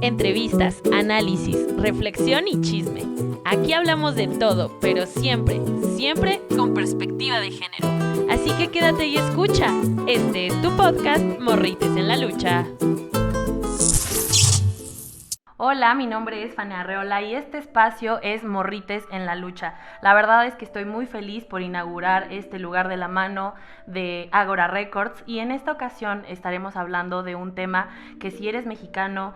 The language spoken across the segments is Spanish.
Entrevistas, análisis, reflexión y chisme. Aquí hablamos de todo, pero siempre, siempre con perspectiva de género. Así que quédate y escucha. Este es tu podcast Morrites en la Lucha. Hola, mi nombre es Fanny Arreola y este espacio es Morrites en la Lucha. La verdad es que estoy muy feliz por inaugurar este lugar de la mano de Ágora Records y en esta ocasión estaremos hablando de un tema que si eres mexicano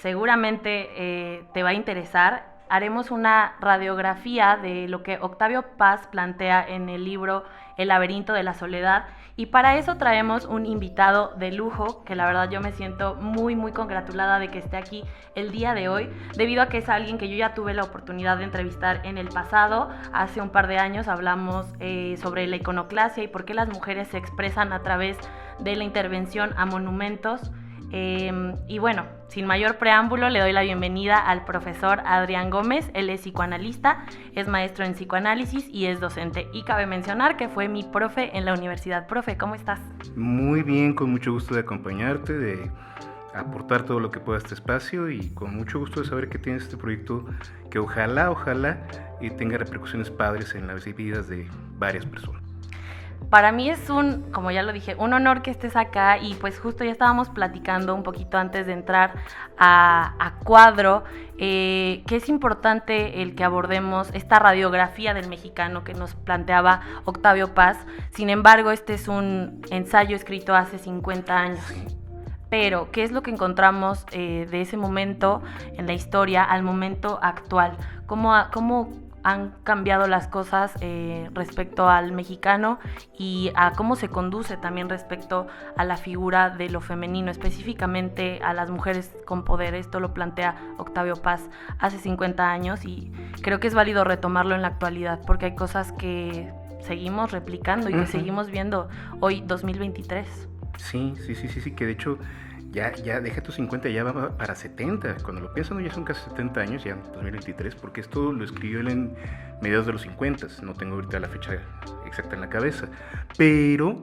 seguramente te va a interesar. Haremos una radiografía de lo que Octavio Paz plantea en el libro El laberinto de la soledad y para eso traemos un invitado de lujo que la verdad yo me siento muy congratulada de que esté aquí el día de hoy debido a que es alguien que yo ya tuve la oportunidad de entrevistar en el pasado. Hace un par de años hablamos sobre la iconoclasia y por qué las mujeres se expresan a través de la intervención a monumentos. Y bueno, sin mayor preámbulo, le doy la bienvenida al profesor Adrián Gómez. Él es psicoanalista, es maestro en psicoanálisis y es docente. Y cabe mencionar que fue mi profe en la universidad. Profe, ¿cómo estás? Muy bien, con mucho gusto de acompañarte, de aportar todo lo que pueda a este espacio y con mucho gusto de saber que tienes este proyecto que ojalá tenga repercusiones padres en las vidas de varias personas. Para mí es como ya lo dije, un honor que estés acá y pues justo ya estábamos platicando un poquito antes de entrar a cuadro, que es importante el que abordemos esta radiografía del mexicano que nos planteaba Octavio Paz. Sin embargo, este es un ensayo escrito hace 50 años. Pero, ¿qué es lo que encontramos de ese momento en la historia al momento actual? ¿Cómo han cambiado las cosas respecto al mexicano y a cómo se conduce también respecto a la figura de lo femenino, específicamente a las mujeres con poder? Esto lo plantea Octavio Paz hace 50 años y creo que es válido retomarlo en la actualidad porque hay cosas que seguimos replicando y que seguimos viendo hoy, 2023. Sí, que de hecho ya deja tus 50, ya va para 70. Cuando lo piensan, ya son casi 70 años, ya en 2023, porque esto lo escribió él en mediados de los 50. No tengo ahorita la fecha exacta en la cabeza. Pero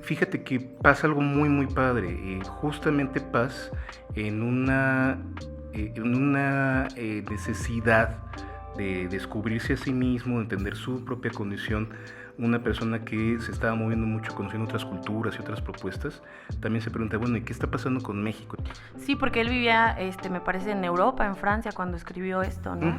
fíjate que pasa algo muy padre. Justamente Paz, en una necesidad de descubrirse a sí mismo, de entender su propia condición, una persona que se estaba moviendo mucho, conociendo otras culturas y otras propuestas, también se pregunta, bueno, ¿y qué está pasando con México? Sí, porque él vivía, me parece, en Europa, en Francia, cuando escribió esto, ¿no?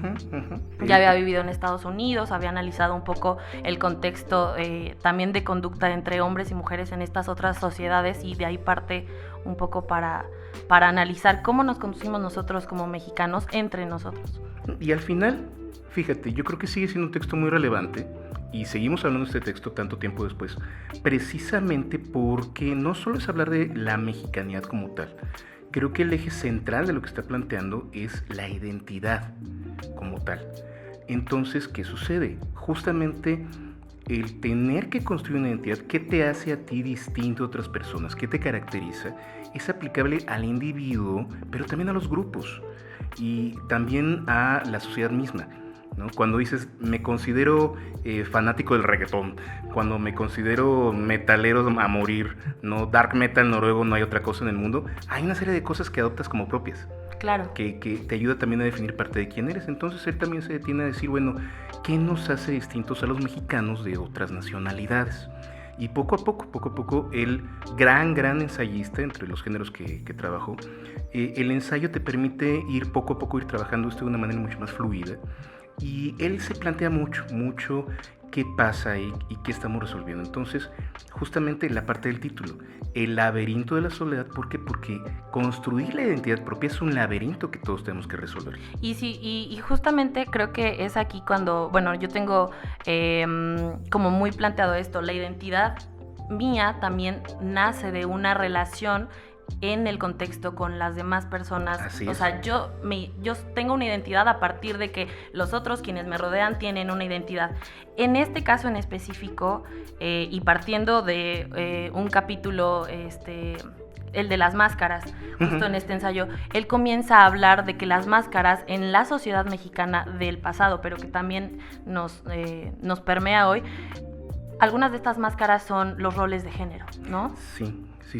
Ya había vivido en Estados Unidos, había analizado un poco el contexto también de conducta entre hombres y mujeres en estas otras sociedades y de ahí parte un poco para analizar cómo nos conducimos nosotros como mexicanos entre nosotros. Y al final, fíjate, yo creo que sigue siendo un texto muy relevante y seguimos hablando de este texto tanto tiempo después, precisamente porque no solo es hablar de la mexicanidad como tal. Creo que el eje central de lo que está planteando es la identidad como tal. Entonces, ¿qué sucede? Justamente el tener que construir una identidad, ¿qué te hace a ti distinto a otras personas? ¿Qué te caracteriza? Es aplicable al individuo, pero también a los grupos y también a la sociedad misma, ¿no? Cuando dices, me considero fanático del reggaetón, cuando me considero metalero a morir, ¿no? Dark metal noruego, no hay otra cosa en el mundo, hay una serie de cosas que adoptas como propias. Claro. Que te ayuda también a definir parte de quién eres. Entonces él también se detiene a decir, bueno, ¿qué nos hace distintos a los mexicanos de otras nacionalidades? Y poco a poco, el gran ensayista entre los géneros que trabajó, el ensayo te permite ir poco a poco ir trabajando esto de una manera mucho más fluida. Y él se plantea mucho qué pasa y qué estamos resolviendo. Entonces, justamente la parte del título, el laberinto de la soledad, ¿por qué? Porque construir la identidad propia es un laberinto que todos tenemos que resolver. Y sí, y justamente creo que es aquí cuando, bueno, yo tengo como muy planteado esto, la identidad mía también nace de una relación en el contexto con las demás personas. Así o es. sea, yo tengo una identidad a partir de que los otros, quienes me rodean, tienen una identidad. En este caso en específico, y partiendo de un capítulo, el de las máscaras, justo en este ensayo, él comienza a hablar de que las máscaras en la sociedad mexicana del pasado, pero que también nos permea hoy, algunas de estas máscaras son los roles de género, ¿no? Sí. Sí.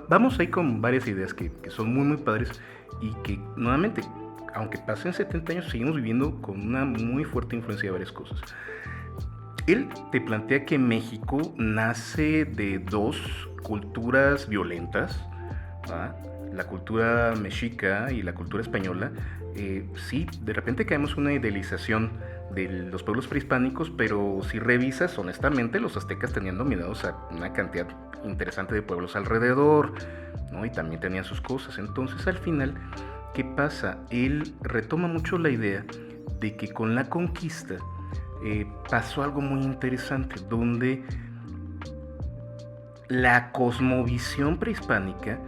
Vamos ahí con varias ideas que son muy padres y que nuevamente, aunque pasen 70 años, seguimos viviendo con una muy fuerte influencia de varias cosas. Él te plantea que México nace de dos culturas violentas, ¿va? La cultura mexica y la cultura española. Sí, de repente caemos en una idealización de los pueblos prehispánicos, pero si revisas, honestamente, los aztecas tenían dominados a una cantidad interesante de pueblos alrededor, ¿no? Y también tenían sus cosas. Entonces, al final, ¿qué pasa? Él retoma mucho la idea de que con la conquista pasó algo muy interesante, donde la cosmovisión prehispánica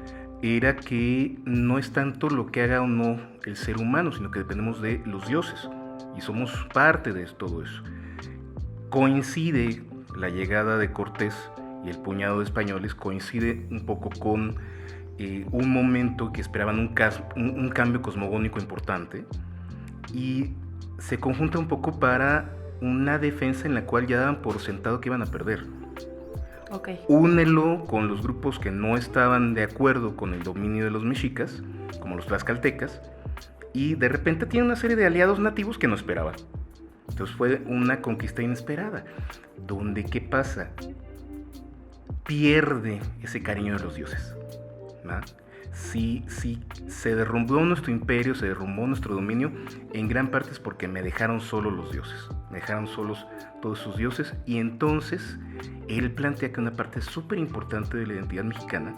era que no es tanto lo que haga o no el ser humano, sino que dependemos de los dioses y somos parte de todo eso. Coincide la llegada de Cortés y el puñado de españoles, coincide un poco con un momento que esperaban un cambio cosmogónico importante, y se conjunta un poco para una defensa en la cual ya daban por sentado que iban a perder. Okay. Únelo con los grupos que no estaban de acuerdo con el dominio de los mexicas, como los tlaxcaltecas, y de repente tiene una serie de aliados nativos que no esperaban. Entonces fue una conquista inesperada, donde ¿qué pasa? Pierde ese cariño de los dioses, ¿no? Sí, se derrumbó nuestro imperio, se derrumbó nuestro dominio, en gran parte es porque me dejaron solo los dioses, me dejaron solos todos sus dioses, y entonces él plantea que una parte súper importante de la identidad mexicana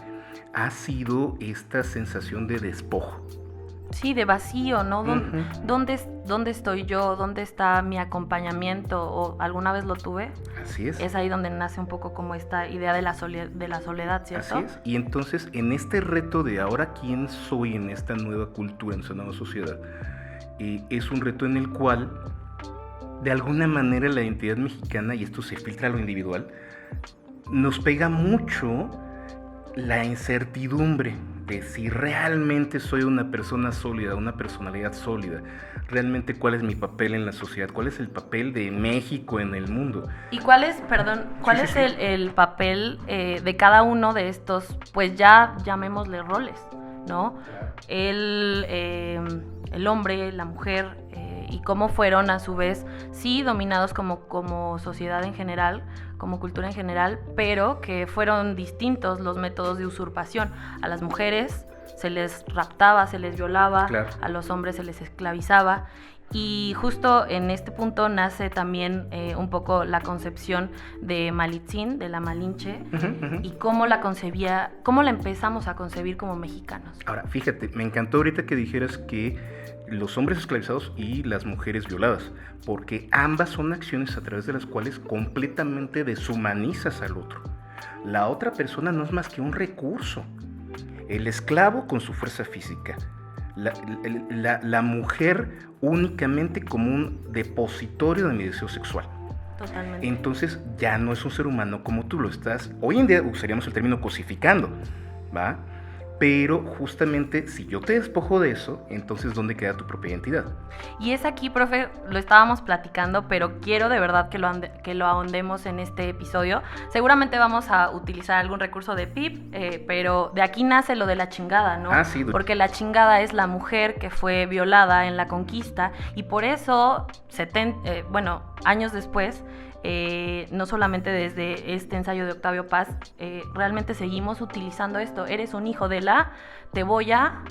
ha sido esta sensación de despojo. Sí, de vacío, ¿no? ¿Dónde estoy yo? ¿Dónde está mi acompañamiento? ¿O alguna vez lo tuve? Así es. Es ahí donde nace un poco como esta idea de la soledad, ¿cierto? Así es. Y entonces, en este reto de ahora quién soy en esta nueva cultura, en esta nueva sociedad, es un reto en el cual, de alguna manera, la identidad mexicana, y esto se filtra a lo individual, nos pega mucho la incertidumbre de si realmente soy una persona sólida, una personalidad sólida, realmente cuál es mi papel en la sociedad, cuál es el papel de México en el mundo. ¿Y cuál es el papel de cada uno de estos, pues ya llamémosle roles, ¿no? El hombre, la mujer, y cómo fueron a su vez, sí, dominados como sociedad en general, como cultura en general, pero que fueron distintos los métodos de usurpación. A las mujeres se les raptaba, se les violaba, claro. A los hombres se les esclavizaba, y justo en este punto nace también un poco la concepción de Malitzin, de la Malinche, y cómo la empezamos a concebir como mexicanos. Ahora, fíjate, me encantó ahorita que dijeras que los hombres esclavizados y las mujeres violadas, porque ambas son acciones a través de las cuales completamente deshumanizas al otro. La otra persona no es más que un recurso. El esclavo con su fuerza física, la mujer únicamente como un depositorio de mi deseo sexual. Totalmente. Entonces ya no es un ser humano como tú lo estás. Hoy en día usaríamos el término cosificando, ¿va? Pero justamente si yo te despojo de eso, entonces ¿dónde queda tu propia identidad? Y es aquí, profe, lo estábamos platicando, pero quiero de verdad que lo ahondemos en este episodio. Seguramente vamos a utilizar algún recurso de PIP, pero de aquí nace lo de la chingada, ¿no? Ah, sí. Porque la chingada es la mujer que fue violada en la conquista, y por eso, años después, no solamente desde este ensayo de Octavio Paz, realmente seguimos utilizando esto. Eres un hijo de la, te voy a...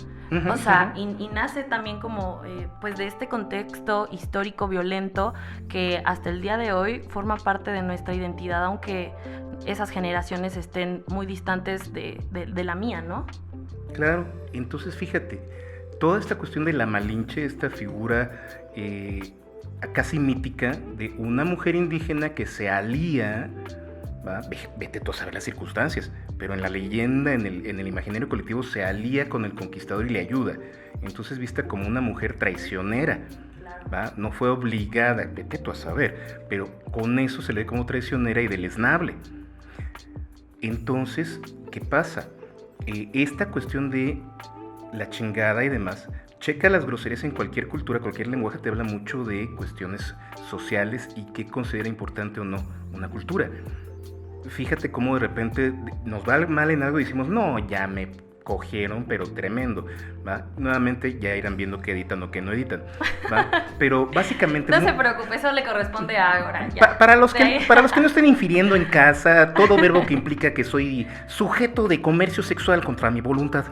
O sea, y nace también como pues de este contexto histórico violento que hasta el día de hoy forma parte de nuestra identidad, aunque esas generaciones estén muy distantes de la mía, ¿no? Claro, entonces fíjate, toda esta cuestión de la Malinche, esta figura casi mítica de una mujer indígena que se alía, ¿va? Vete tú a saber las circunstancias, pero en la leyenda, en el imaginario colectivo, se alía con el conquistador y le ayuda. Entonces vista como una mujer traicionera, ¿va? No fue obligada, vete tú a saber, pero con eso se le ve como traicionera y deleznable. Entonces, ¿qué pasa? Esta cuestión de la chingada y demás, checa las groserías en cualquier cultura, cualquier lenguaje te habla mucho de cuestiones sociales y qué considera importante o no una cultura. fíjate cómo de repente nos va mal en algo y decimos, no, ya me cogieron, pero tremendo, ¿va? Nuevamente ya irán viendo qué editan o qué no editan, ¿va? Pero básicamente... No se preocupe, eso le corresponde a Ágora. Ya. Para los que no estén infiriendo en casa, todo verbo que implica que soy sujeto de comercio sexual contra mi voluntad,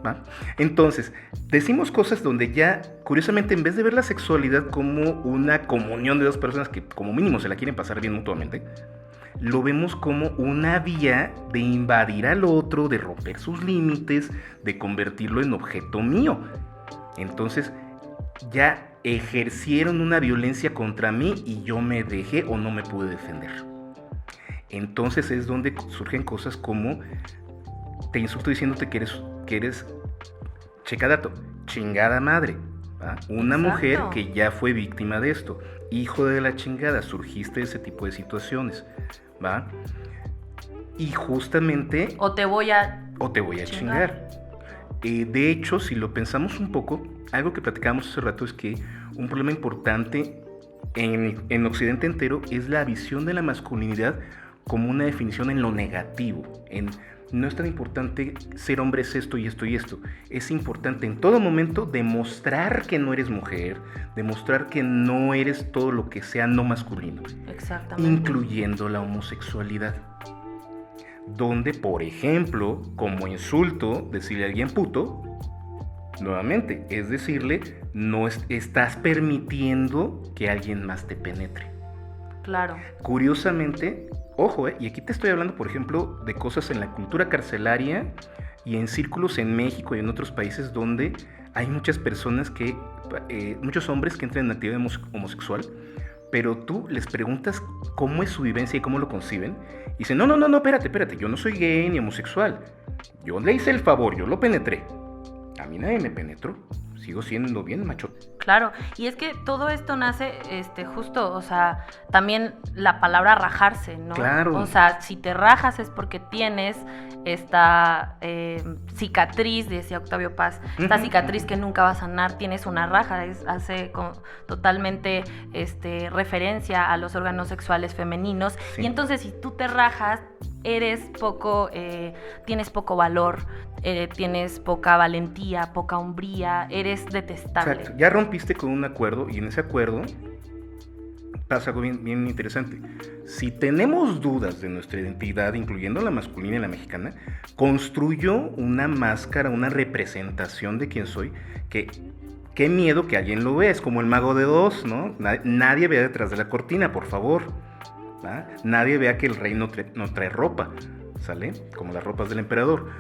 ¿va? Entonces, decimos cosas donde ya, curiosamente, en vez de ver la sexualidad como una comunión de dos personas que como mínimo se la quieren pasar bien mutuamente, lo vemos como una vía de invadir al otro, de romper sus límites, de convertirlo en objeto mío. Entonces, ya ejercieron una violencia contra mí y yo me dejé o no me pude defender. Entonces es donde surgen cosas como te insulto diciéndote que eres checa dato, chingada madre, ¿va? Una Exacto. mujer que ya fue víctima de esto, hijo de la chingada, surgiste de ese tipo de situaciones, ¿va? Y justamente... O te voy a chingar. De hecho, si lo pensamos un poco, algo que platicábamos hace rato es que un problema importante en Occidente entero es la visión de la masculinidad como una definición en lo negativo, no es tan importante ser hombre es esto y esto y esto. Es importante en todo momento demostrar que no eres mujer, demostrar que no eres todo lo que sea no masculino. Exactamente. Incluyendo la homosexualidad. Donde, por ejemplo, como insulto, decirle a alguien puto, nuevamente, es decirle, no estás permitiendo que alguien más te penetre. Claro. Curiosamente, ojo, y aquí te estoy hablando, por ejemplo, de cosas en la cultura carcelaria y en círculos en México y en otros países donde hay muchas personas muchos hombres que entran en actividad homosexual, pero tú les preguntas cómo es su vivencia y cómo lo conciben, y dicen, no, espérate, yo no soy gay ni homosexual, yo le hice el favor, yo lo penetré, a mí nadie me penetró, sigo siendo bien macho. Claro, y es que todo esto nace justo, o sea, también la palabra rajarse, ¿no? Claro. O sea, si te rajas es porque tienes esta cicatriz, decía Octavio Paz, esta cicatriz que nunca va a sanar, tienes una raja, hace totalmente referencia a los órganos sexuales femeninos, sí. Y entonces si tú te rajas, eres poco, tienes poco valor, tienes poca valentía, poca hombría, eres detestable. Exacto, ya rompiste con un acuerdo y en ese acuerdo pasa algo bien, bien interesante. Si tenemos dudas de nuestra identidad, incluyendo la masculina y la mexicana, construyo una máscara, una representación de quién soy, que qué miedo que alguien lo vea, es como el Mago de Oz, ¿no? Nadie vea detrás de la cortina, por favor. ¿Va? Nadie vea que el rey no trae ropa, ¿sale? Como las ropas del emperador.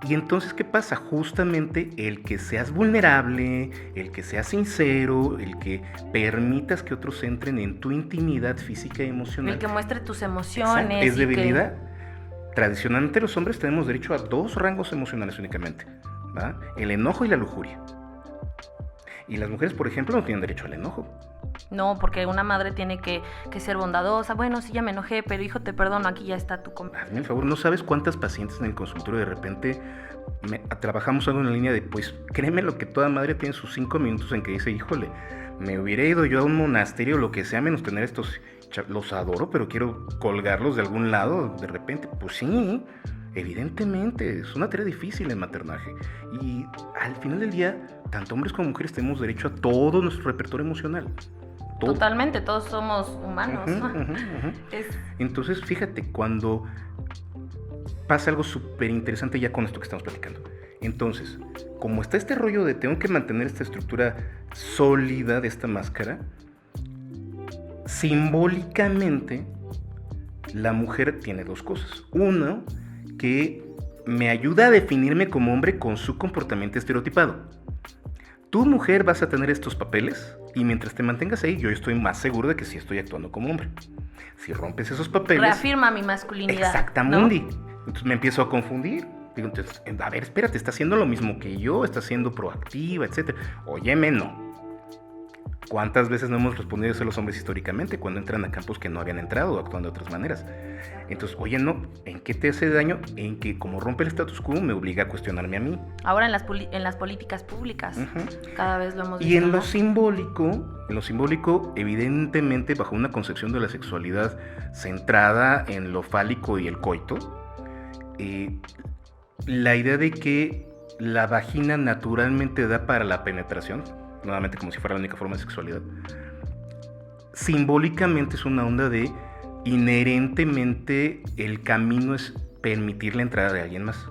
Y entonces, ¿qué pasa? Justamente el que seas vulnerable, el que seas sincero, el que permitas que otros entren en tu intimidad física y emocional. El que muestre tus emociones. Exacto, es debilidad. Tradicionalmente los hombres tenemos derecho a 2 rangos emocionales únicamente, ¿va? El enojo y la lujuria. Y las mujeres, por ejemplo, no tienen derecho al enojo. No, porque una madre tiene que ser bondadosa. Bueno, sí, ya me enojé, pero hijo, te perdono, aquí ya está tu comida. Hazme el favor, ¿no sabes cuántas pacientes en el consultorio de repente trabajamos algo en la línea de, pues, créeme lo que toda madre tiene sus 5 minutos en que dice, híjole, me hubiera ido yo a un monasterio o lo que sea, menos tener estos, los adoro, pero quiero colgarlos de algún lado de repente? Pues sí, evidentemente, es una tarea difícil el maternaje. Y al final del día, tanto hombres como mujeres tenemos derecho a todo nuestro repertorio emocional. Todo. Totalmente, todos somos humanos. Entonces, fíjate, cuando pasa algo súper interesante ya con esto que estamos platicando. Entonces, como está este rollo de tengo que mantener esta estructura sólida de esta máscara, simbólicamente la mujer tiene 2 cosas. Uno, que me ayuda a definirme como hombre con su comportamiento estereotipado. Tú, mujer, vas a tener estos papeles y mientras te mantengas ahí, yo estoy más seguro de que sí estoy actuando como hombre. Si rompes esos papeles... Reafirma mi masculinidad. Exactamente. ¿No? Entonces me empiezo a confundir. Digo, entonces, a ver, espérate, está haciendo lo mismo que yo, está siendo proactiva, etc. Óyeme, no. ¿Cuántas veces no hemos respondido eso los hombres históricamente cuando entran a campos que no habían entrado o actúan de otras maneras? Entonces, oye, no, ¿en qué te hace daño? En que como rompe el status quo me obliga a cuestionarme a mí. Ahora en las políticas públicas, cada vez lo hemos visto. Y en lo simbólico, evidentemente bajo una concepción de la sexualidad centrada en lo fálico y el coito, la idea de que la vagina naturalmente da para la penetración, nuevamente como si fuera la única forma de sexualidad, simbólicamente es una onda de inherentemente el camino es permitir la entrada de alguien más,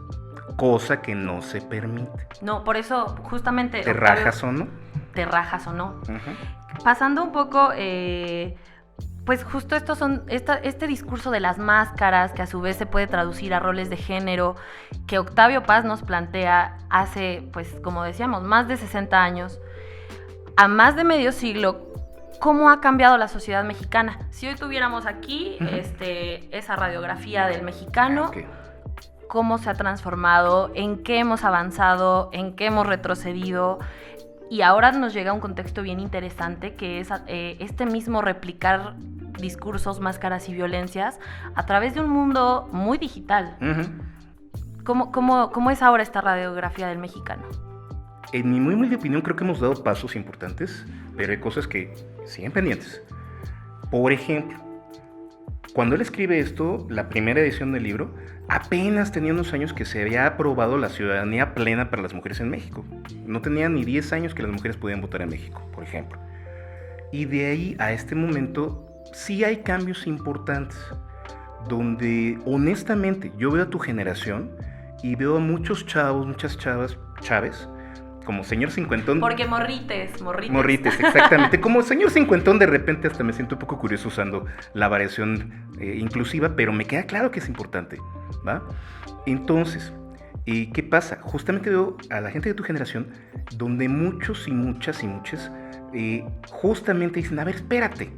cosa que no se permite. No, por eso justamente... ¿Te rajas o no? Te rajas o no. Pasando un poco... pues justo este discurso de las máscaras, que a su vez se puede traducir a roles de género, que Octavio Paz nos plantea hace, pues como decíamos, más de 60 años, a más de medio siglo, ¿cómo ha cambiado la sociedad mexicana? Si hoy tuviéramos aquí esa radiografía del mexicano, ¿cómo se ha transformado? ¿En qué hemos avanzado? ¿En qué hemos retrocedido? Y ahora nos llega un contexto bien interesante, que es este mismo replicar discursos, máscaras y violencias a través de un mundo muy digital. ¿Cómo es ahora esta radiografía del mexicano? En mi muy humilde opinión creo que hemos dado pasos importantes, pero hay cosas que siguen pendientes. Por ejemplo, cuando él escribe esto, la primera edición del libro, apenas tenía unos años que se había aprobado la ciudadanía plena para las mujeres en México. No tenía ni 10 años que las mujeres podían votar en México, por ejemplo. Y de ahí a este momento sí hay cambios importantes, donde honestamente yo veo a tu generación y veo a muchos chavos, muchas chaves, como señor cincuentón. Porque morrites. Morrites, exactamente. Como señor cincuentón, de repente hasta me siento un poco curioso usando la variación inclusiva, pero me queda claro que es importante, ¿va? Entonces, ¿qué pasa? Justamente veo a la gente de tu generación, donde muchos y muchas justamente dicen, a ver, espérate.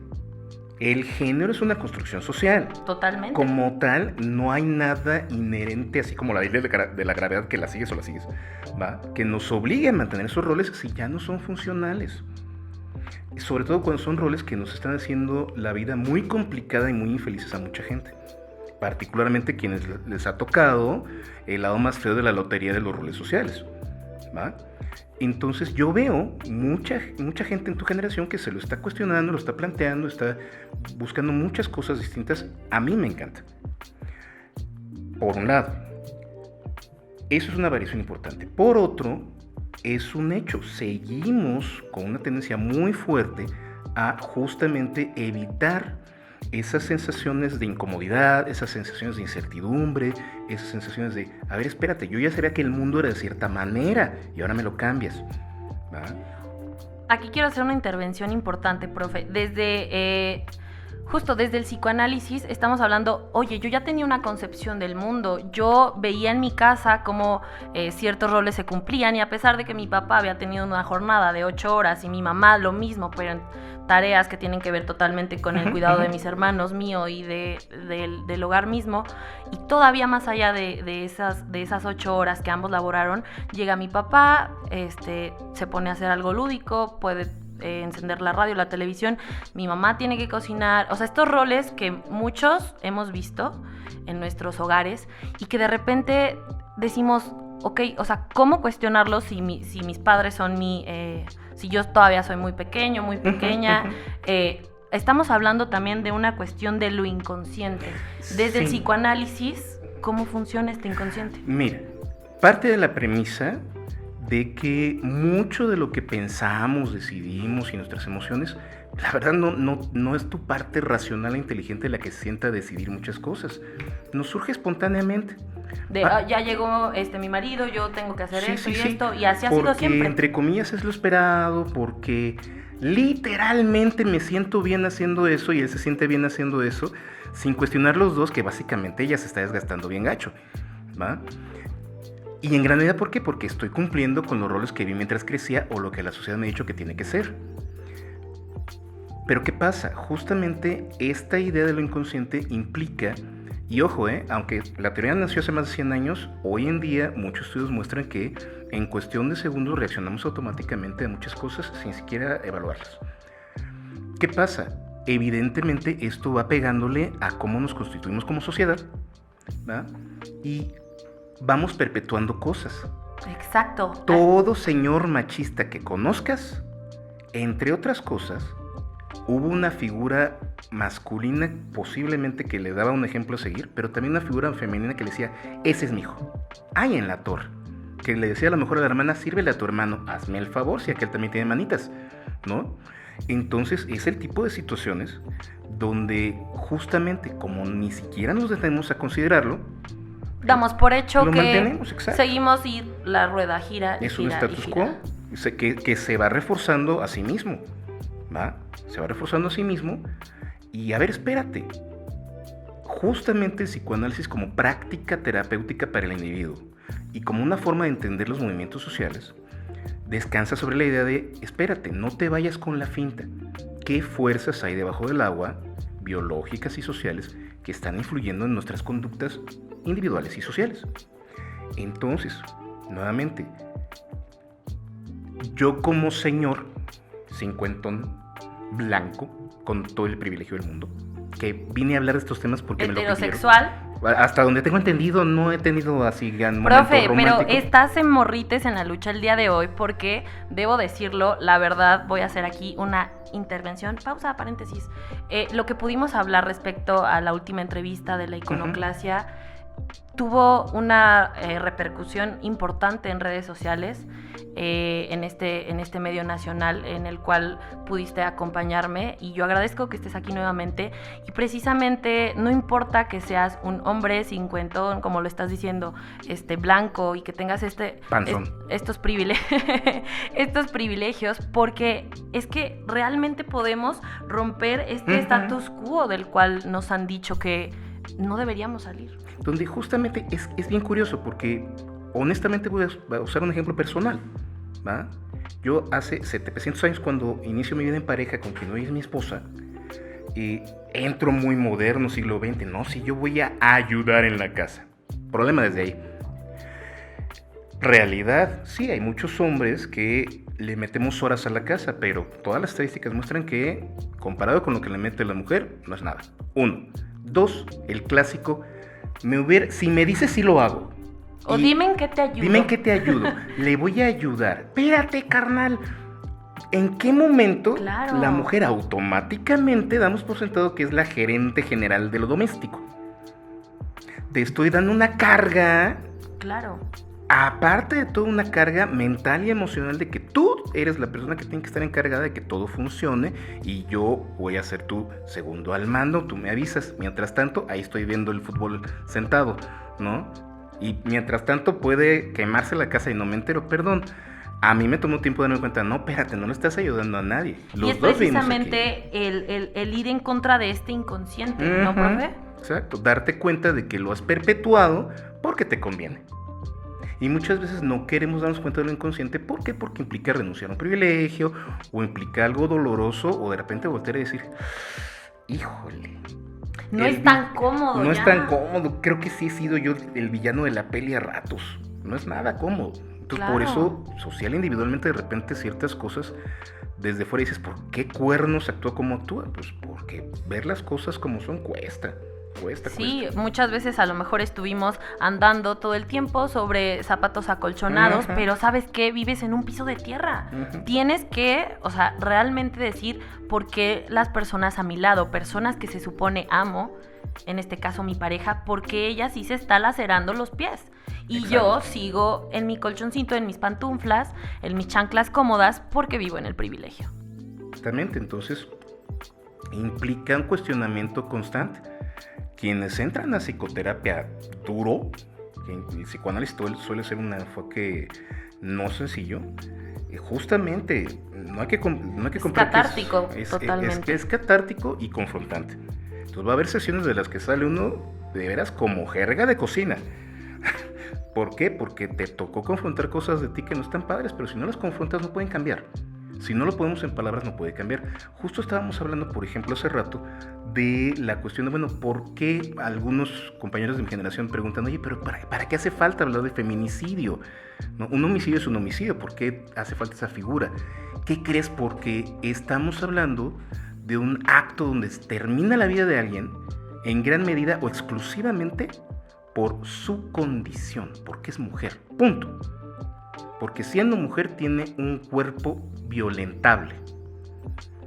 El género es una construcción social. Totalmente. Como tal, no hay nada inherente, así como la ley de la gravedad, que la sigues o la sigues, ¿va? Que nos obligue a mantener esos roles si ya no son funcionales. Sobre todo cuando son roles que nos están haciendo la vida muy complicada y muy infelices a mucha gente. Particularmente quienes les ha tocado el lado más feo de la lotería de los roles sociales, ¿va? Entonces yo veo mucha gente en tu generación que se lo está cuestionando, lo está planteando, está buscando muchas cosas distintas. A mí me encanta. Por un lado, eso es una variación importante. Por otro, es un hecho. Seguimos con una tendencia muy fuerte a justamente evitar esas sensaciones de incomodidad, esas sensaciones de incertidumbre, esas sensaciones de, a ver, espérate, yo ya sabía que el mundo era de cierta manera y ahora me lo cambias, ¿va? Aquí quiero hacer una intervención importante, profe. Justo desde el psicoanálisis estamos hablando, oye, yo ya tenía una concepción del mundo, yo veía en mi casa cómo ciertos roles se cumplían, y a pesar de que mi papá había tenido una jornada de 8 horas y mi mamá lo mismo, pero en tareas que tienen que ver totalmente con el cuidado de mis hermanos, mío y del hogar mismo, y todavía más allá de esas 8 horas que ambos laboraron, llega mi papá, se pone a hacer algo lúdico, puede encender la radio, la televisión, mi mamá tiene que cocinar, o sea, estos roles que muchos hemos visto en nuestros hogares y que de repente decimos, ok, o sea, ¿cómo cuestionarlos si mis padres son si yo todavía soy muy pequeño, muy pequeña? Estamos hablando también de una cuestión de lo inconsciente. Desde el psicoanálisis, ¿cómo funciona este inconsciente? Mira, parte de la premisa de que mucho de lo que pensamos, decidimos y nuestras emociones, la verdad no es tu parte racional e inteligente la que se sienta a decidir muchas cosas. Nos surge espontáneamente. Ya llegó mi marido, yo tengo que hacer esto y esto, y así ha sido siempre. Porque, entre comillas, es lo esperado, porque literalmente me siento bien haciendo eso y él se siente bien haciendo eso, sin cuestionar los dos, que básicamente ella se está desgastando bien gacho, ¿va? Y en gran medida, ¿por qué? Porque estoy cumpliendo con los roles que vi mientras crecía o lo que la sociedad me ha dicho que tiene que ser. Pero ¿qué pasa? Justamente esta idea de lo inconsciente implica, y ojo, aunque la teoría nació hace más de 100 años, hoy en día muchos estudios muestran que en cuestión de segundos reaccionamos automáticamente a muchas cosas sin siquiera evaluarlas. ¿Qué pasa? Evidentemente esto va pegándole a cómo nos constituimos como sociedad, ¿va? Y vamos perpetuando cosas. Exacto. Todo señor machista que conozcas, entre otras cosas, hubo una figura masculina posiblemente que le daba un ejemplo a seguir, pero también una figura femenina que le decía, ese es mi hijo. Hay en la torre, que le decía a lo mejor a la hermana, sírvele a tu hermano, hazme el favor si aquel también tiene manitas, ¿no? Entonces es el tipo de situaciones donde justamente como ni siquiera nos detenemos a considerarlo, damos por hecho lo que mantenemos, exacto. Seguimos y la rueda gira y es gira un status y quo gira. que se va reforzando a sí mismo, ¿va? Se va reforzando a sí mismo y a ver, espérate. Justamente el psicoanálisis como práctica terapéutica para el individuo y como una forma de entender los movimientos sociales descansa sobre la idea de, espérate, no te vayas con la finta. ¿Qué fuerzas hay debajo del agua, biológicas y sociales, que están influyendo en nuestras conductas individuales y sociales? Entonces, nuevamente, yo como señor cincuentón, blanco, con todo el privilegio del mundo, que vine a hablar de estos temas porque heterosexual. Me lo pidieron. Hasta donde tengo entendido, no he tenido así gran Profe, momento romántico. pero estás en Morrites en la Lucha el día de hoy porque, debo decirlo, la verdad, voy a hacer aquí una intervención, pausa, paréntesis. Lo que pudimos hablar respecto a la última entrevista de la iconoclasia tuvo una repercusión importante en redes sociales, en este medio nacional en el cual pudiste acompañarme, y yo agradezco que estés aquí nuevamente. Y precisamente no importa que seas un hombre cincuentón, como lo estás diciendo, blanco, y que tengas estos privilegios, porque es que realmente podemos romper este status quo del cual nos han dicho que no deberíamos salir. Donde justamente es bien curioso, porque honestamente voy a usar un ejemplo personal, ¿va? Yo hace 700 años, cuando inicio mi vida en pareja con quien hoy es mi esposa, entro muy moderno, siglo XX, no, si yo voy a ayudar en la casa. Problema desde ahí. Realidad, sí, hay muchos hombres que le metemos horas a la casa, pero todas las estadísticas muestran que, comparado con lo que le mete la mujer, no es nada. 1. 2, el clásico, si me dices sí lo hago. O dime en qué te ayudo. Dime en qué te ayudo. Le voy a ayudar. Espérate, carnal. ¿En qué momento la mujer automáticamente damos por sentado que es la gerente general de lo doméstico? Te estoy dando una carga. Claro. Aparte de toda una carga mental y emocional de que tú eres la persona que tiene que estar encargada de que todo funcione y yo voy a ser tu segundo al mando, tú me avisas. Mientras tanto, ahí estoy viendo el fútbol sentado, ¿no? Y mientras tanto puede quemarse la casa y no me entero, perdón. A mí me tomó tiempo de darme cuenta, no, espérate, no le estás ayudando a nadie. Los y es dos precisamente el ir en contra de este inconsciente, ¿no, profe? Exacto, darte cuenta de que lo has perpetuado porque te conviene. Y muchas veces no queremos darnos cuenta de lo inconsciente. ¿Por qué? Porque implica renunciar a un privilegio, o implica algo doloroso, o de repente voltear y decir, híjole. No es tan cómodo. No es tan cómodo. Creo que sí he sido yo el villano de la peli a ratos. No es nada cómodo. Entonces, por eso, social e individualmente, de repente ciertas cosas, desde fuera dices, ¿por qué cuernos actúa como actúa? Pues porque ver las cosas como son cuesta. Sí, muchas veces a lo mejor estuvimos andando todo el tiempo sobre zapatos acolchonados, pero ¿sabes qué? Vives en un piso de tierra. Tienes que, realmente decir por qué las personas a mi lado, personas que se supone amo, en este caso mi pareja, porque ella sí se está lacerando los pies. Y exacto, yo sigo en mi colchoncito, en mis pantuflas, en mis chanclas cómodas, porque vivo en el privilegio. Exactamente, entonces implica un cuestionamiento constante. Quienes entran a psicoterapia duro, que el psicoanálisis suele ser un enfoque no sencillo, justamente no hay que comprar. Es catártico, totalmente. Es catártico y confrontante. Entonces va a haber sesiones de las que sale uno de veras como jerga de cocina. ¿Por qué? Porque te tocó confrontar cosas de ti que no están padres, pero si no las confrontas no pueden cambiar. Si no lo ponemos en palabras no puede cambiar. Justo estábamos hablando, por ejemplo, hace rato de la cuestión de, ¿por qué algunos compañeros de mi generación preguntan, oye, pero ¿para qué hace falta hablar de feminicidio? ¿No? Un homicidio es un homicidio, ¿por qué hace falta esa figura? ¿Qué crees? Porque estamos hablando de un acto donde termina la vida de alguien en gran medida o exclusivamente por su condición, porque es mujer, punto. Porque siendo mujer tiene un cuerpo violentable.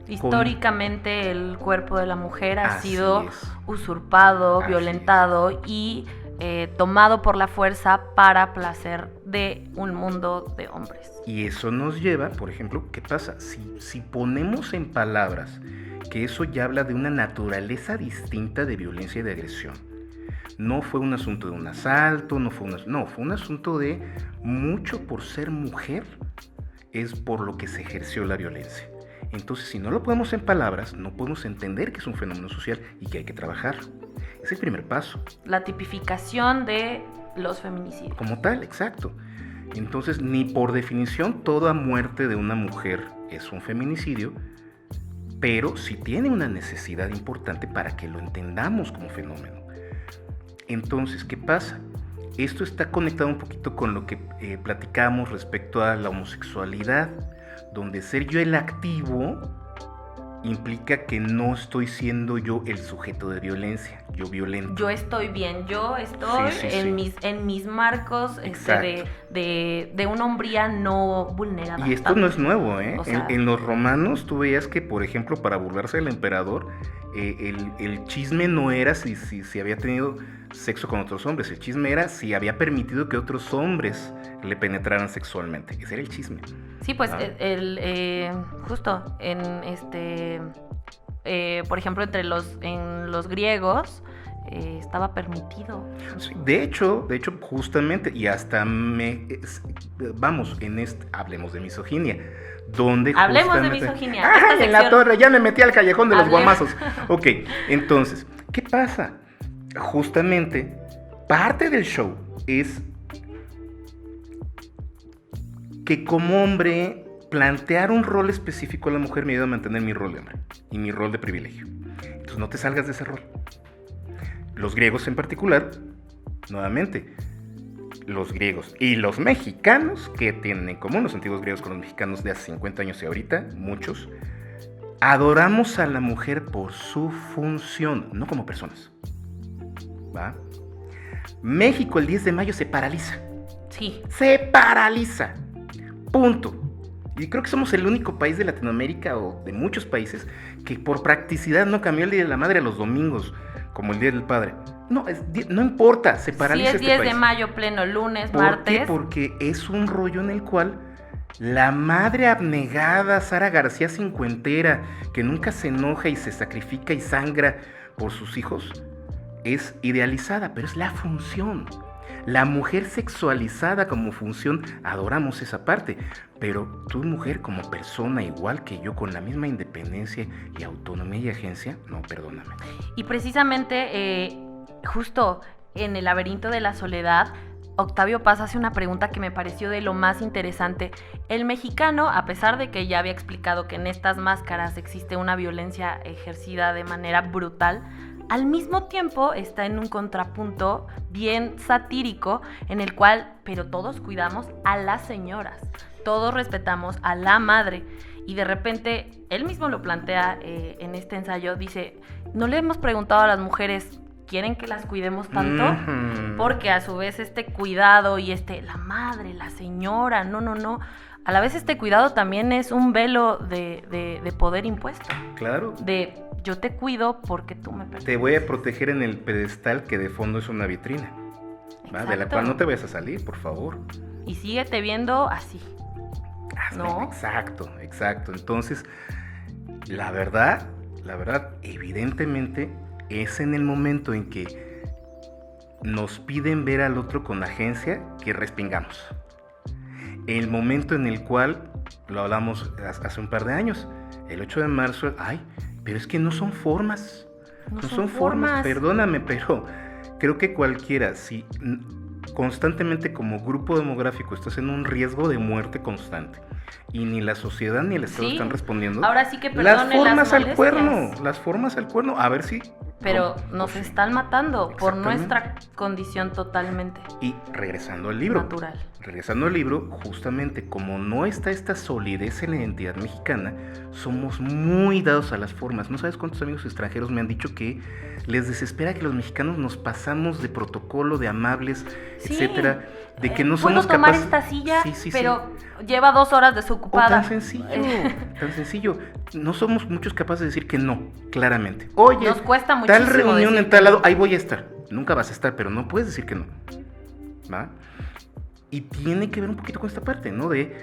Históricamente el cuerpo de la mujer ha sido usurpado, violentado y tomado por la fuerza para placer de un mundo de hombres. Y eso nos lleva, por ejemplo, ¿qué pasa? Si ponemos en palabras que eso ya habla de una naturaleza distinta de violencia y de agresión. No fue un asunto de un asalto, fue un asunto de mucho por ser mujer, es por lo que se ejerció la violencia. Entonces, si no lo ponemos en palabras, no podemos entender que es un fenómeno social y que hay que trabajar. Es el primer paso. La tipificación de los feminicidios. Como tal, exacto. Entonces, ni por definición toda muerte de una mujer es un feminicidio, pero sí tiene una necesidad importante para que lo entendamos como fenómeno. Entonces, ¿qué pasa? Esto está conectado un poquito con lo que platicamos respecto a la homosexualidad, donde ser yo el activo implica que no estoy siendo yo el sujeto de violencia, yo violento. Yo estoy bien, yo estoy en mis marcos de una hombría no vulnerada. Y esto no es nuevo, ¿eh? O sea, en los romanos tú veías que, por ejemplo, para burlarse del emperador, el chisme no era si había tenido sexo con otros hombres, el chisme era si había permitido que otros hombres le penetraran sexualmente. Ese era el chisme. Sí, pues justo por ejemplo, en los griegos estaba permitido. Sí, de hecho, justamente, y hasta hablemos de misoginia. Hablemos de misoginia. En la torre, ya me metí al callejón de los guamazos. Ok, entonces, ¿qué pasa? Justamente, parte del show es que como hombre plantear un rol específico a la mujer me ayuda a mantener mi rol de hombre y mi rol de privilegio. Entonces no te salgas de ese rol. Los griegos en particular, nuevamente, los griegos y los mexicanos, que tienen en común los antiguos griegos con los mexicanos de hace 50 años y ahorita, muchos, adoramos a la mujer por su función, no como personas. ¿Va? México el 10 de mayo se paraliza. Sí. Se paraliza. Punto. Y creo que somos el único país de Latinoamérica o de muchos países que por practicidad no cambió el Día de la Madre a los domingos, como el Día del Padre. No importa, se paraliza este país. Si es 10 de mayo, pleno lunes, ¿Por martes. qué? Porque es un rollo en el cual la madre abnegada, Sara García cincuentera, que nunca se enoja y se sacrifica y sangra por sus hijos, es idealizada, pero es la función. La mujer sexualizada como función, adoramos esa parte, pero tú, mujer, como persona igual que yo, con la misma independencia y autonomía y agencia, no, perdóname. Y precisamente, justo en El laberinto de la soledad, Octavio Paz hace una pregunta que me pareció de lo más interesante. El mexicano, a pesar de que ya había explicado que en estas máscaras existe una violencia ejercida de manera brutal, al mismo tiempo está en un contrapunto bien satírico en el cual, pero todos cuidamos a las señoras, todos respetamos a la madre. Y de repente, él mismo lo plantea en este ensayo, dice, no le hemos preguntado a las mujeres, ¿quieren que las cuidemos tanto? Porque a su vez este cuidado y la madre, la señora, no. A la vez este cuidado también es un velo de poder impuesto. Claro. De yo te cuido porque tú me perteneces. Te voy a proteger en el pedestal que de fondo es una vitrina, ¿va? De la cual no te vayas a salir, por favor. Y síguete viendo así. ¿No? Exacto. Entonces, la verdad, evidentemente, es en el momento en que nos piden ver al otro con agencia que respingamos. El momento en el cual, lo hablamos hace un par de años, el 8 de marzo, pero es que no son formas. No son formas, perdóname, pero creo que cualquiera, si constantemente como grupo demográfico estás en un riesgo de muerte constante y ni la sociedad ni el Estado están respondiendo. Ahora sí que perdone las formas al cuerno, a ver si... Pero nos están matando por nuestra condición totalmente. Y regresando al libro. Natural. regresando al libro, justamente como no está esta solidez en la identidad mexicana, somos muy dados a las formas. No sabes cuántos amigos extranjeros me han dicho que les desespera que los mexicanos nos pasamos de protocolo, de amables, Sí. etcétera, de que no Puedo somos tomar capaces. esta silla, Sí. pero lleva 2 horas O desocupada. tan sencillo, tan sencillo. No somos muchos capaces de decir que no, claramente. Oye, Nos cuesta tal muchísimo reunión decir en que tal no. lado, ahí voy a estar. Nunca vas a estar, pero no puedes decir que no. ¿Va? Y tiene que ver un poquito con esta parte, ¿no? De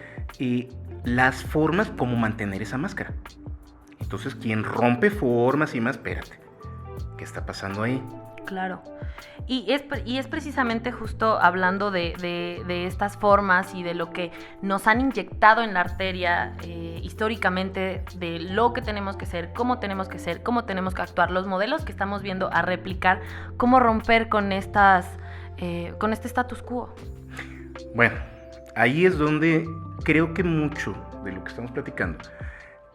las formas, como mantener esa máscara. Entonces, quien rompe formas y más, espérate, ¿qué está pasando ahí? Claro. Y es precisamente justo hablando de estas formas y de lo que nos han inyectado en la arteria históricamente, de lo que tenemos que ser, cómo tenemos que ser, cómo tenemos que actuar, los modelos que estamos viendo a replicar, cómo romper con con este status quo. Bueno, ahí es donde creo que mucho de lo que estamos platicando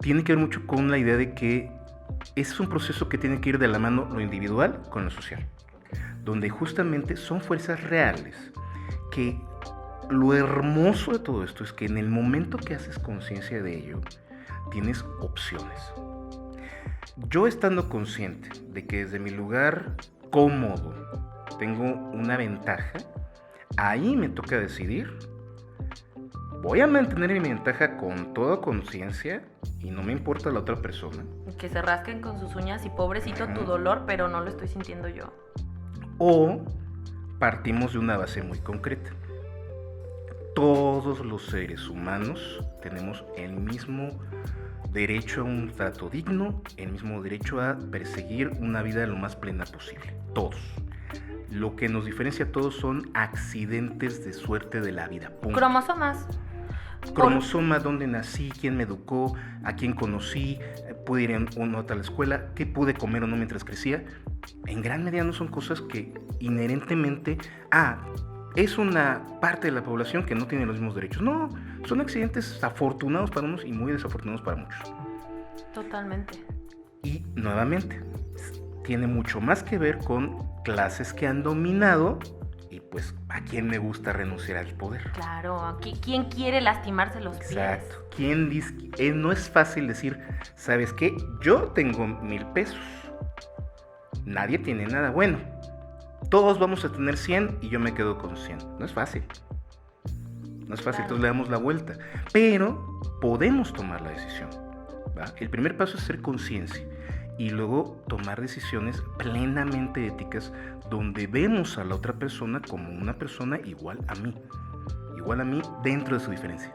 tiene que ver mucho con la idea de que es un proceso que tiene que ir de la mano lo individual con lo social, donde justamente son fuerzas reales, que lo hermoso de todo esto es que en el momento que haces conciencia de ello, tienes opciones. Yo, estando consciente de que desde mi lugar cómodo tengo una ventaja, ahí me toca decidir. Voy a mantener mi ventaja con toda conciencia y no me importa la otra persona. Que se rasquen con sus uñas y pobrecito tu dolor, pero no lo estoy sintiendo yo. O partimos de una base muy concreta. Todos los seres humanos tenemos el mismo derecho a un trato digno, el mismo derecho a perseguir una vida lo más plena posible. Todos. Lo que nos diferencia a todos son accidentes de suerte de la vida. Punto. Cromosomas. Cromosoma, dónde nací, quién me educó, a quién conocí, pude ir o no a tal escuela, qué pude comer o no mientras crecía. En gran medida no son cosas que inherentemente, es una parte de la población que no tiene los mismos derechos. No, son accidentes afortunados para unos y muy desafortunados para muchos. Totalmente. Y nuevamente, tiene mucho más que ver con clases que han dominado. Y pues, ¿a quién le gusta renunciar al poder? Claro, ¿quién quiere lastimarse los pies? Exacto. ¿Quién dice? No es fácil decir, ¿sabes qué? Yo tengo 1,000 pesos. Nadie tiene nada. Bueno, todos vamos a tener 100 y yo me quedo con 100. No es fácil. No es fácil, Claro. entonces le damos la vuelta. Pero podemos tomar la decisión, ¿va? El primer paso es ser conciencia. Y luego tomar decisiones plenamente éticas donde vemos a la otra persona como una persona igual a mí dentro de su diferencia.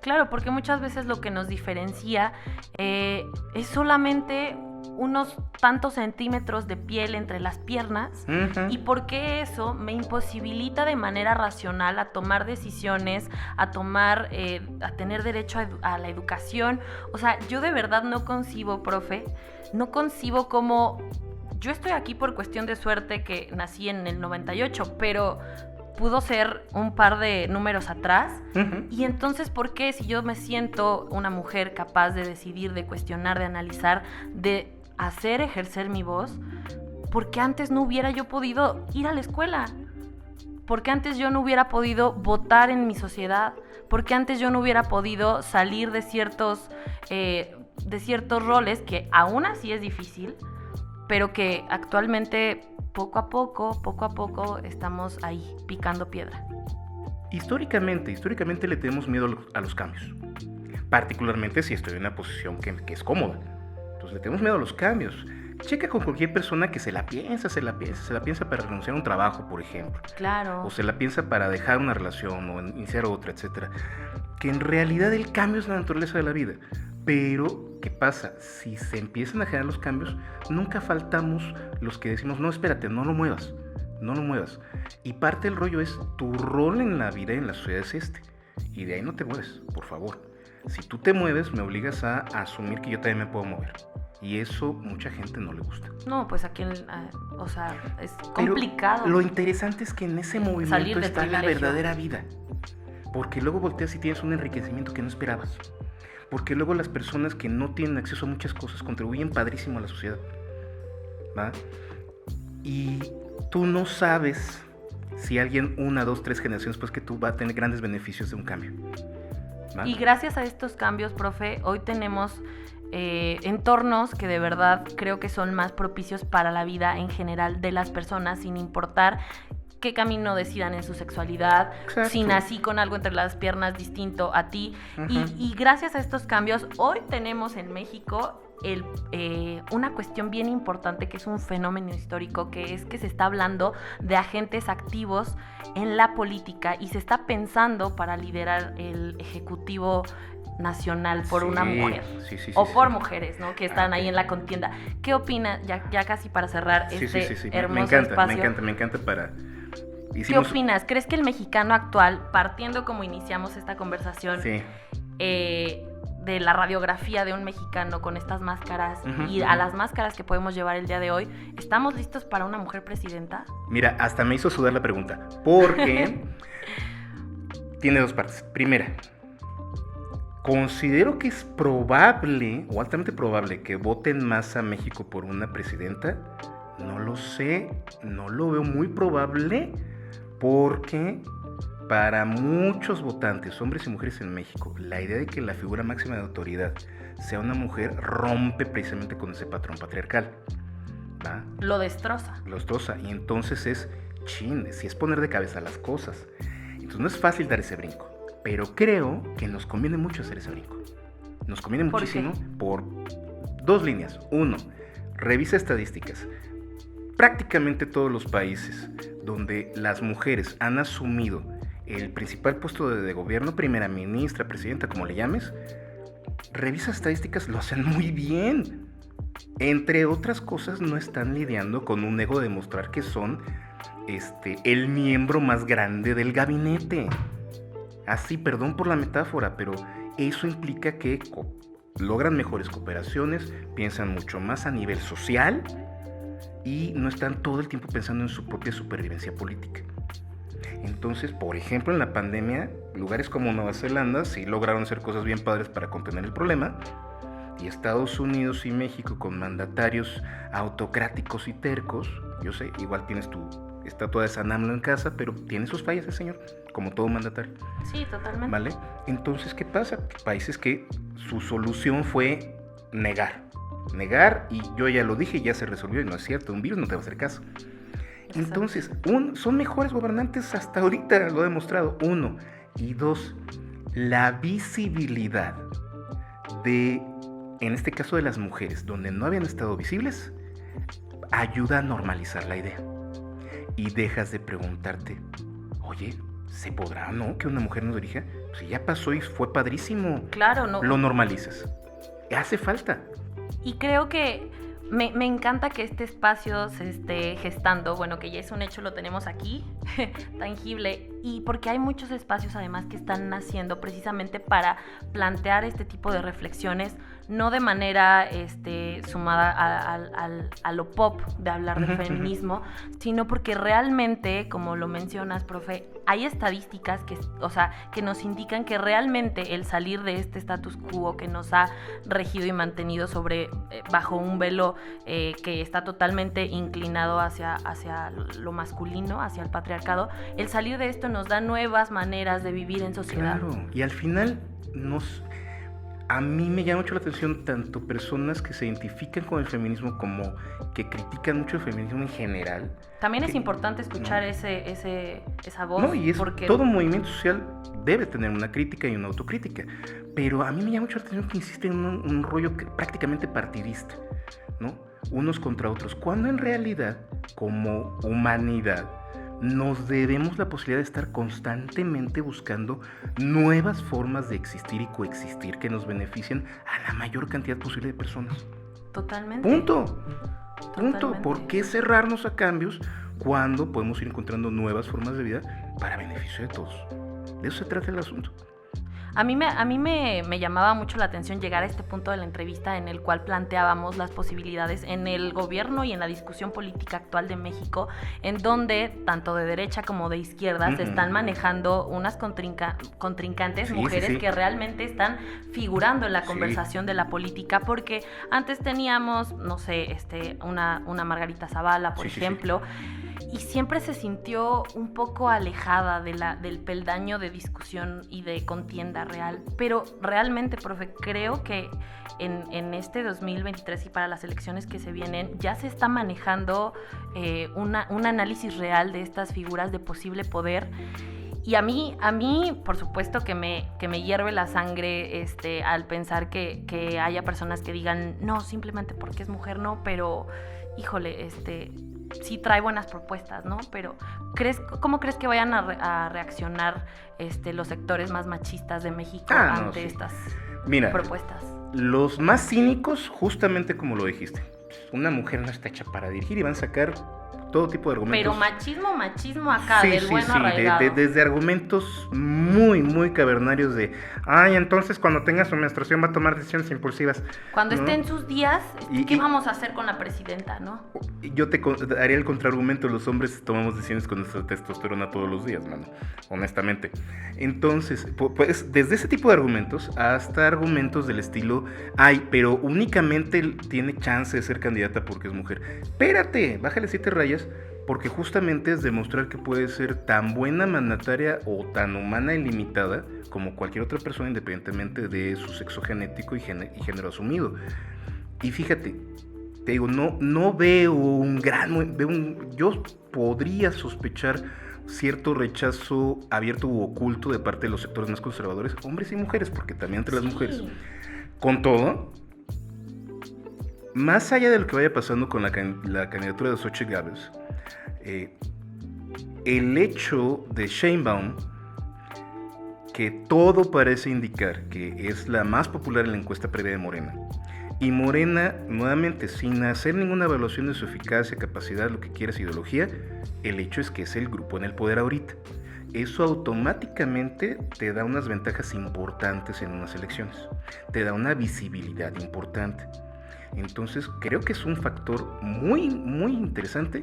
Claro, porque muchas veces lo que nos diferencia es solamente unos tantos centímetros de piel entre las piernas. Uh-huh. Y porque eso me imposibilita de manera racional a tomar decisiones, a tener derecho a la educación. O sea, yo de verdad no concibo, profe, cómo yo estoy aquí por cuestión de suerte que nací en el 98, pero pudo ser un par de números atrás. Uh-huh. Y entonces, ¿por qué si yo me siento una mujer capaz de decidir, de cuestionar, de analizar, de ejercer mi voz, por qué antes no hubiera yo podido ir a la escuela? ¿Por qué antes yo no hubiera podido votar en mi sociedad? ¿Por qué antes yo no hubiera podido salir de ciertos roles que aún así es difícil, pero que actualmente poco a poco estamos ahí picando piedra? Históricamente le tenemos miedo a los cambios, particularmente si estoy en una posición que es cómoda. Entonces le tenemos miedo a los cambios. Checa con cualquier persona que se la piensa para renunciar a un trabajo, por ejemplo. Claro. O se la piensa para dejar una relación o iniciar otra, etcétera. Que en realidad el cambio es la naturaleza de la vida. Pero, ¿qué pasa? Si se empiezan a generar los cambios, nunca faltamos los que decimos, no, espérate, no lo muevas. Y parte del rollo es, tu rol en la vida y en la sociedad es este. Y de ahí no te mueves, por favor. Si tú te mueves, me obligas a asumir que yo también me puedo mover. Y eso mucha gente no le gusta. No, pues aquí, es complicado. Pero lo interesante es que en ese movimiento está la verdadera vida. Porque luego volteas y tienes un enriquecimiento que no esperabas. Porque luego las personas que no tienen acceso a muchas cosas contribuyen padrísimo a la sociedad, ¿va? Y tú no sabes si alguien 1, 2, 3 generaciones después que tú va a tener grandes beneficios de un cambio. ¿Va? Y gracias a estos cambios, profe, hoy tenemos entornos que de verdad creo que son más propicios para la vida en general de las personas, sin importar qué camino decidan en su sexualidad. Exacto. Si nací con algo entre las piernas distinto a ti. Uh-huh. Y gracias a estos cambios, hoy tenemos en México una cuestión bien importante que es un fenómeno histórico, que es que se está hablando de agentes activos en la política y se está pensando para liderar el ejecutivo nacional por una mujer o por mujeres, ¿no? Que están ahí en la contienda. ¿Qué opinas, ya casi para cerrar hermoso espacio? Me encanta para... ¿Qué opinas? ¿Crees que el mexicano actual, partiendo como iniciamos esta conversación, de la radiografía de un mexicano con estas máscaras y a las máscaras que podemos llevar el día de hoy, ¿estamos listos para una mujer presidenta? Mira, hasta me hizo sudar la pregunta, porque tiene dos partes. Primera, considero que es probable, o altamente probable, que voten más a México por una presidenta. No lo sé, no lo veo muy probable, porque para muchos votantes, hombres y mujeres en México, la idea de que la figura máxima de autoridad sea una mujer rompe precisamente con ese patrón patriarcal. ¿Va? Lo destroza. Lo destroza, y entonces si es poner de cabeza las cosas. Entonces no es fácil dar ese brinco. Pero creo que nos conviene mucho hacer ese brinco. Nos conviene muchísimo por dos líneas. Uno, revisa estadísticas. Prácticamente todos los países donde las mujeres han asumido el principal puesto de gobierno, primera ministra, presidenta, como le llames, revisa estadísticas, lo hacen muy bien. Entre otras cosas, no están lidiando con un ego de demostrar que son el miembro más grande del gabinete. Así, perdón por la metáfora, pero eso implica que logran mejores cooperaciones, piensan mucho más a nivel social y no están todo el tiempo pensando en su propia supervivencia política. Entonces, por ejemplo, en la pandemia, lugares como Nueva Zelanda sí lograron hacer cosas bien padres para contener el problema, y Estados Unidos y México, con mandatarios autocráticos y tercos, yo sé, igual tienes tu estatua de San AMLO en casa, pero tiene sus fallas el señor, como todo mandatario. Sí, totalmente. ¿Vale? Entonces, ¿qué pasa? Países que su solución fue negar, y yo ya lo dije, ya se resolvió, y no es cierto, un virus no te va a hacer caso. Exacto. Entonces, son mejores gobernantes hasta ahorita, lo ha demostrado, uno. Y dos, la visibilidad en este caso de las mujeres, donde no habían estado visibles, ayuda a normalizar la idea. Y dejas de preguntarte, oye, ¿se podrá o no que una mujer nos dirija? Si ya pasó y fue padrísimo. Claro, no. Lo normalizas. Hace falta. Y creo que me encanta que este espacio se esté gestando, bueno, que ya es un hecho, lo tenemos aquí, tangible, y porque hay muchos espacios además que están naciendo precisamente para plantear este tipo de reflexiones, no de manera sumada a lo pop de hablar de feminismo, sino porque realmente, como lo mencionas, profe, hay estadísticas que nos indican que realmente el salir de este status quo que nos ha regido y mantenido bajo un velo que está totalmente inclinado hacia lo masculino, hacia el patriarcado, el salir de esto nos da nuevas maneras de vivir en sociedad. Claro, y al final a mí me llama mucho la atención tanto personas que se identifican con el feminismo como que critican mucho el feminismo en general. También es importante escuchar esa voz. No, y porque todo movimiento social debe tener una crítica y una autocrítica, pero a mí me llama mucho la atención que insisten en un rollo prácticamente partidista, ¿no? Unos contra otros, cuando en realidad, como humanidad, nos debemos la posibilidad de estar constantemente buscando nuevas formas de existir y coexistir que nos beneficien a la mayor cantidad posible de personas. Totalmente. Punto. Totalmente. ¿Por qué cerrarnos a cambios cuando podemos ir encontrando nuevas formas de vida para beneficio de todos? De eso se trata el asunto. A mí me llamaba mucho la atención llegar a este punto de la entrevista en el cual planteábamos las posibilidades en el gobierno y en la discusión política actual de México, en donde tanto de derecha como de izquierda se están manejando unas contrincantes, mujeres que realmente están figurando en la conversación de la política, porque antes teníamos, no sé, una Margarita Zavala, por ejemplo, y siempre se sintió un poco alejada del peldaño de discusión y de contienda real. Pero realmente, profe, creo que en este 2023 y para las elecciones que se vienen ya se está manejando un análisis real de estas figuras de posible poder. Y a mí, por supuesto que me hierve la sangre al pensar que haya personas que digan, no, simplemente porque es mujer, no, pero, híjole, sí trae buenas propuestas, ¿no? Pero, ¿cómo crees que vayan a reaccionar los sectores más machistas de México ante estas propuestas? Los más cínicos, justamente como lo dijiste, una mujer no está hecha para dirigir y van a sacar todo tipo de argumentos. Pero machismo acá, sí, del bueno arraigado. Desde argumentos muy, muy cavernarios de, entonces cuando tenga su menstruación va a tomar decisiones impulsivas. Cuando esté en sus días, ¿qué vamos a hacer con la presidenta, no? Yo te haría el contraargumento, los hombres tomamos decisiones con nuestra testosterona todos los días, mano, honestamente. Entonces, pues, desde ese tipo de argumentos hasta argumentos del estilo, pero únicamente tiene chance de ser candidata porque es mujer. Espérate, bájale 7 rayas, porque justamente es demostrar que puede ser tan buena mandataria o tan humana y limitada como cualquier otra persona, independientemente de su sexo genético y género asumido. Y fíjate, te digo, no veo yo podría sospechar cierto rechazo abierto u oculto de parte de los sectores más conservadores, hombres y mujeres, porque también entre las mujeres. Con todo, más allá de lo que vaya pasando con la candidatura de Xochitl Gálvez, el hecho de Sheinbaum, que todo parece indicar que es la más popular en la encuesta previa de Morena, y Morena, nuevamente, sin hacer ninguna evaluación de su eficacia, capacidad, lo que quieras, ideología, el hecho es que es el grupo en el poder ahorita. Eso automáticamente te da unas ventajas importantes en unas elecciones, te da una visibilidad importante. Entonces creo que es un factor muy, muy interesante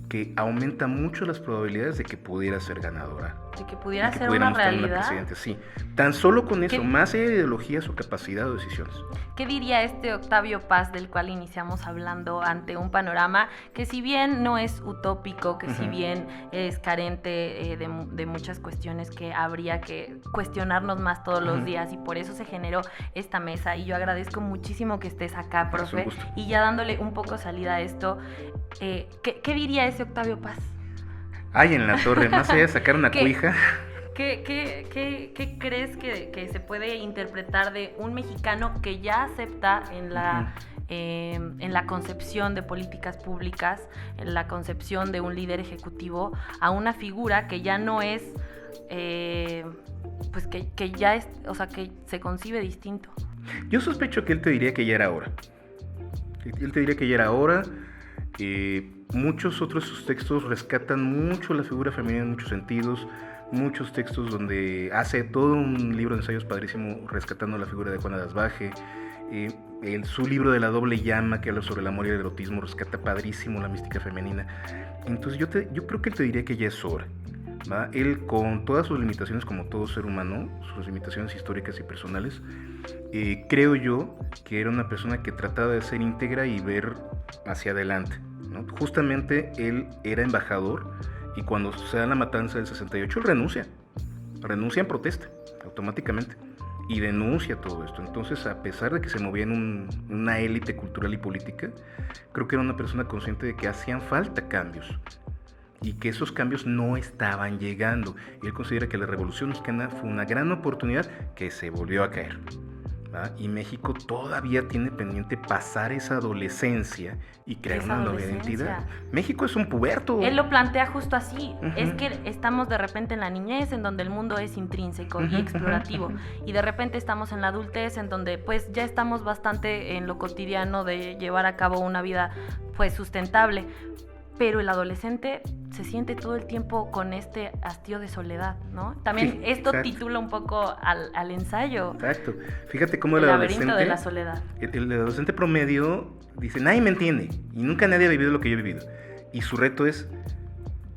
que aumenta mucho las probabilidades de que pudiera ser ganadora. De que pudiera ser una realidad. Sí, tan solo con eso, más allá de ideologías o capacidad o decisiones. ¿Qué diría Octavio Paz del cual iniciamos hablando ante un panorama que si bien no es utópico, que si bien es carente de muchas cuestiones que habría que cuestionarnos más todos los días, y por eso se generó esta mesa, y yo agradezco muchísimo que estés acá, profe, y ya dándole un poco salida a esto, ¿qué diría ese Octavio Paz? En la torre, más allá de sacar una cuija. ¿Qué crees que se puede interpretar de un mexicano que ya acepta en la concepción de políticas públicas, en la concepción de un líder ejecutivo, a una figura que ya no es, pues que ya es, o sea, que se concibe distinto? Yo sospecho que él te diría que ya era hora. Muchos otros de sus textos rescatan mucho la figura femenina en muchos sentidos. Muchos textos donde hace todo un libro de ensayos padrísimo rescatando la figura de Juana de Asbaje. Su libro de La doble llama, que habla sobre el amor y el erotismo, rescata padrísimo la mística femenina. Entonces yo creo que él te diría que ya es hora, ¿va? Él, con todas sus limitaciones como todo ser humano, sus limitaciones históricas y personales, creo yo que era una persona que trataba de ser íntegra y ver hacia adelante, ¿no? Justamente él era embajador, y cuando se da la matanza del 68, él renuncia en protesta, automáticamente, y denuncia todo esto. Entonces, a pesar de que se movía en una élite cultural y política, creo que era una persona consciente de que hacían falta cambios, y que esos cambios no estaban llegando. Y él considera que la Revolución Mexicana fue una gran oportunidad que se volvió a caer, ¿va? Y México todavía tiene pendiente pasar esa adolescencia y crear una nueva identidad. México es un puberto. Él lo plantea justo así. Es que estamos de repente en la niñez, en donde el mundo es intrínseco y explorativo, y de repente estamos en la adultez, en donde pues ya estamos bastante en lo cotidiano de llevar a cabo una vida pues sustentable. Pero el adolescente se siente todo el tiempo con este hastío de soledad, ¿no? También esto titula un poco al ensayo. Exacto. Fíjate cómo el laberinto de la soledad. El adolescente promedio dice, nadie me entiende, y nunca nadie ha vivido lo que yo he vivido. Y su reto es,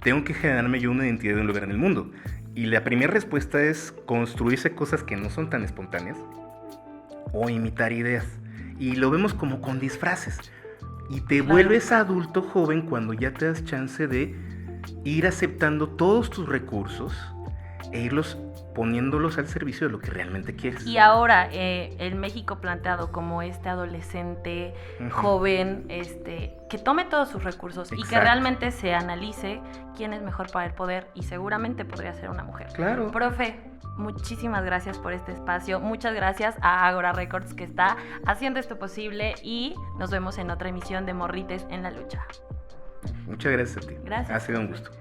tengo que generarme yo una identidad de un lugar en el mundo. Y la primera respuesta es construirse cosas que no son tan espontáneas o imitar ideas. Y lo vemos como con disfraces. Y te vuelves adulto joven cuando ya te das chance de ir aceptando todos tus recursos e irlos poniéndolos al servicio de lo que realmente quieres. Y ahora, el México planteado como este adolescente joven, que tome todos sus recursos. Exacto. Y que realmente se analice quién es mejor para el poder, y seguramente podría ser una mujer. Claro. Profe, muchísimas gracias por este espacio. Muchas gracias a Ágora Records, que está haciendo esto posible, y nos vemos en otra emisión de Morrites en la Lucha. Muchas gracias a ti. Gracias. Ha sido un gusto.